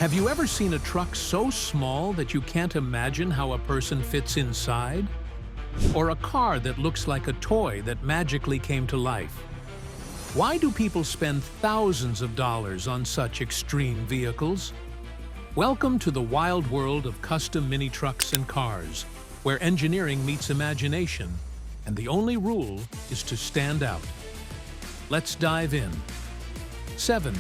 Have you ever seen a truck so small that you can't imagine how a person fits inside? Or a car that looks like a toy that magically came to life? Why do people spend thousands of dollars on such extreme vehicles? Welcome to the wild world of custom mini trucks and cars, where engineering meets imagination, and the only rule is to stand out. Let's dive in. 7.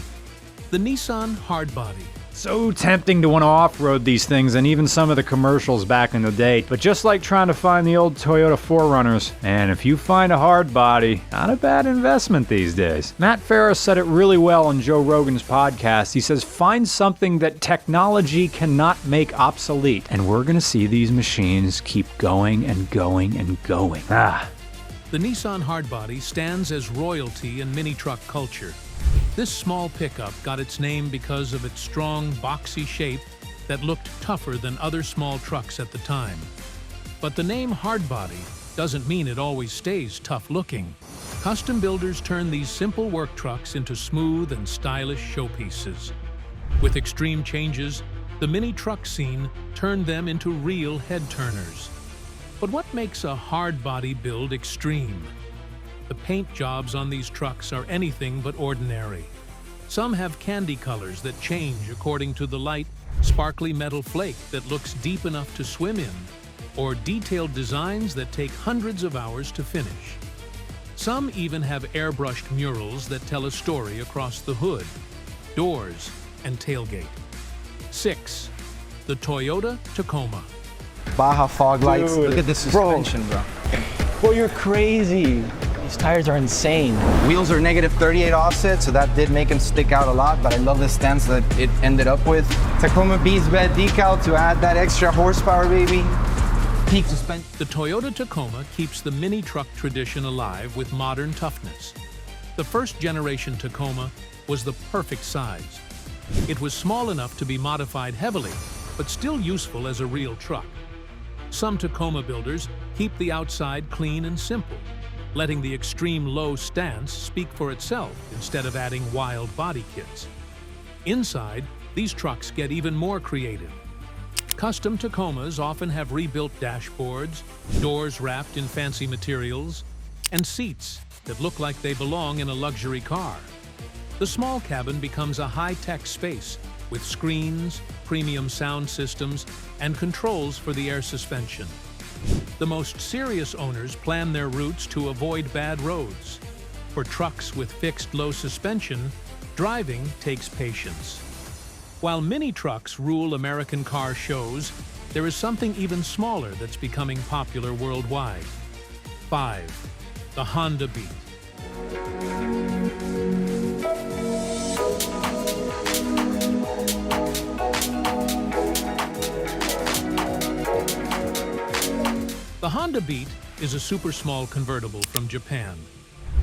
The Nissan Hardbody. So tempting to want to off-road these things, and even some of the commercials back in the day. But just like trying to find the old Toyota 4Runners, and if you find a hard body, not a bad investment these days. Matt Ferris said it really well on Joe Rogan's podcast. He says, find something that technology cannot make obsolete. And we're gonna see these machines keep going and going and going. The Nissan Hardbody stands as royalty in mini truck culture. This small pickup got its name because of its strong, boxy shape that looked tougher than other small trucks at the time. But the name Hardbody doesn't mean it always stays tough-looking. Custom builders turn these simple work trucks into smooth and stylish showpieces. With extreme changes, the mini truck scene turned them into real head-turners. But what makes a hardbody build extreme? The paint jobs on these trucks are anything but ordinary. Some have candy colors that change according to the light, sparkly metal flake that looks deep enough to swim in, or detailed designs that take hundreds of hours to finish. Some even have airbrushed murals that tell a story across the hood, doors, and tailgate. 6. The Toyota Tacoma. Baja fog lights. Dude, look at this suspension, bro. Bro, you're crazy. These tires are insane. Wheels are negative 38 offset, so that did make them stick out a lot, but I love the stance that it ended up with. Tacoma Beast red decal to add that extra horsepower, baby. Peak suspension. The Toyota Tacoma keeps the mini truck tradition alive with modern toughness. The first generation Tacoma was the perfect size. It was small enough to be modified heavily, but still useful as a real truck. Some Tacoma builders keep the outside clean and simple, letting the extreme low stance speak for itself instead of adding wild body kits. Inside, these trucks get even more creative. Custom Tacomas often have rebuilt dashboards, doors wrapped in fancy materials, and seats that look like they belong in a luxury car. The small cabin becomes a high-tech space with screens, premium sound systems, and controls for the air suspension. The most serious owners plan their routes to avoid bad roads. For trucks with fixed low suspension, driving takes patience. While mini trucks rule American car shows, there is something even smaller that's becoming popular worldwide. 5. The Honda Beat. The Honda Beat is a super small convertible from Japan.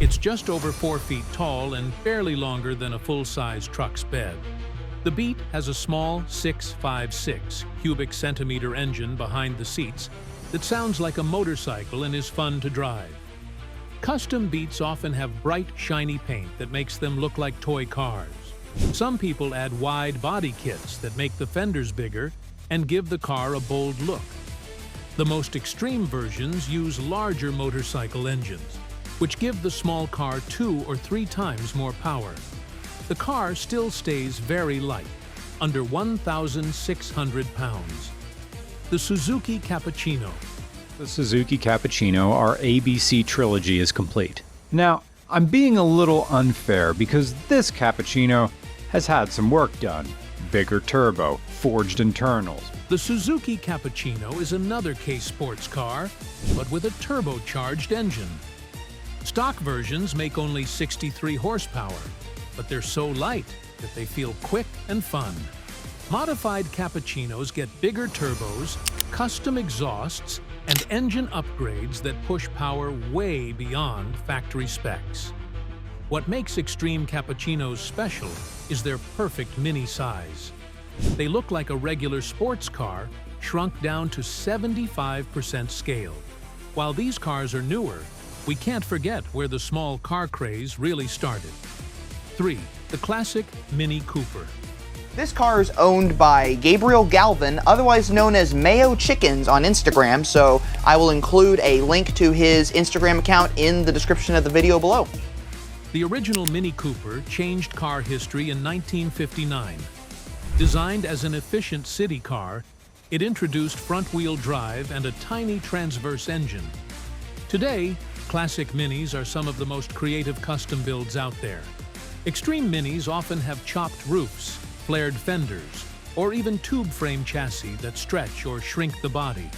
It's just over 4 feet tall and barely longer than a full-size truck's bed. The Beat has a small 656 cubic centimeter engine behind the seats that sounds like a motorcycle and is fun to drive. Custom Beats often have bright, shiny paint that makes them look like toy cars. Some people add wide body kits that make the fenders bigger and give the car a bold look. The most extreme versions use larger motorcycle engines, which give the small car 2 or 3 times more power. The car still stays very light, under 1,600 pounds. The Suzuki Cappuccino. The Suzuki Cappuccino, our ABC trilogy, is complete. Now, I'm being a little unfair because this Cappuccino has had some work done. Bigger turbo, forged internals. The Suzuki Cappuccino is another case sports car, but with a turbocharged engine. Stock versions make only 63 horsepower, but they're so light that they feel quick and fun. Modified Cappuccinos get bigger turbos, custom exhausts, and engine upgrades that push power way beyond factory specs. What makes extreme Cappuccinos special is their perfect mini size. They look like a regular sports car, shrunk down to 75% scale. While these cars are newer, we can't forget where the small car craze really started. 3. The classic Mini Cooper. This car is owned by Gabriel Galvin, otherwise known as Mayo Chickens on Instagram, so I will include a link to his Instagram account in the description of the video below. The original Mini Cooper changed car history in 1959. Designed as an efficient city car, it introduced front-wheel drive and a tiny transverse engine. Today, classic Minis are some of the most creative custom builds out there. Extreme Minis often have chopped roofs, flared fenders, or even tube frame chassis that stretch or shrink the body.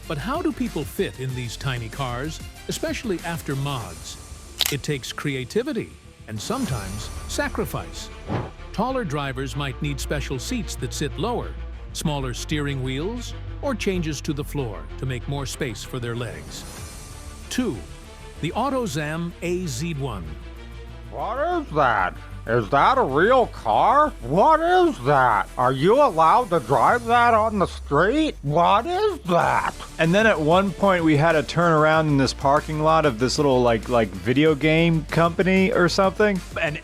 But how do people fit in these tiny cars, especially after mods? It takes creativity and sometimes sacrifice. Taller drivers might need special seats that sit lower, smaller steering wheels, or changes to the floor to make more space for their legs. 2. The Autozam AZ1. What is that? Is that a real car? What is that? Are you allowed to drive that on the street? What is that? And then at one point we had to turn around in this parking lot of this little like video game company or something. And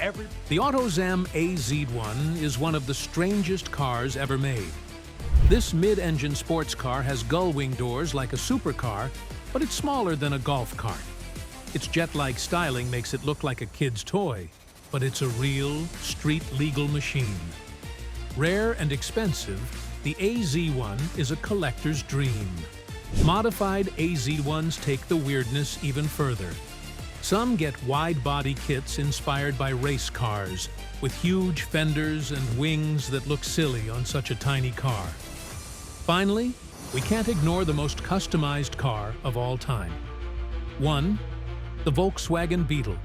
The Autozam AZ1 is one of the strangest cars ever made. This mid-engine sports car has gull-wing doors like a supercar, but it's smaller than a golf cart. Its jet-like styling makes it look like a kid's toy, but it's a real, street-legal machine. Rare and expensive, the AZ1 is a collector's dream. Modified AZ1s take the weirdness even further. Some get wide-body kits inspired by race cars, with huge fenders and wings that look silly on such a tiny car. Finally, we can't ignore the most customized car of all time. 1. The Volkswagen Beetle.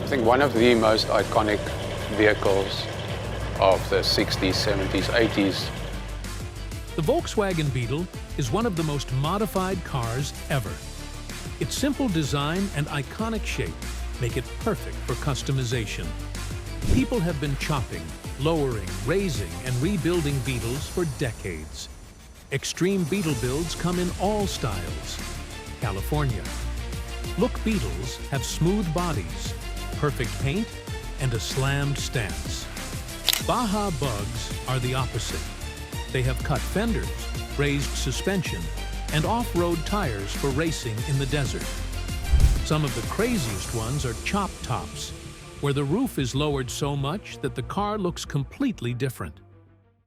I think one of the most iconic vehicles of the 60s, 70s, 80s. The Volkswagen Beetle is one of the most modified cars ever. Its simple design and iconic shape make it perfect for customization. People have been chopping, lowering, raising, and rebuilding Beetles for decades. Extreme Beetle builds come in all styles. California. Look Beetles have smooth bodies, perfect paint, and a slammed stance. Baja Bugs are the opposite. They have cut fenders, raised suspension, and off-road tires for racing in the desert. Some of the craziest ones are chop tops, where the roof is lowered so much that the car looks completely different.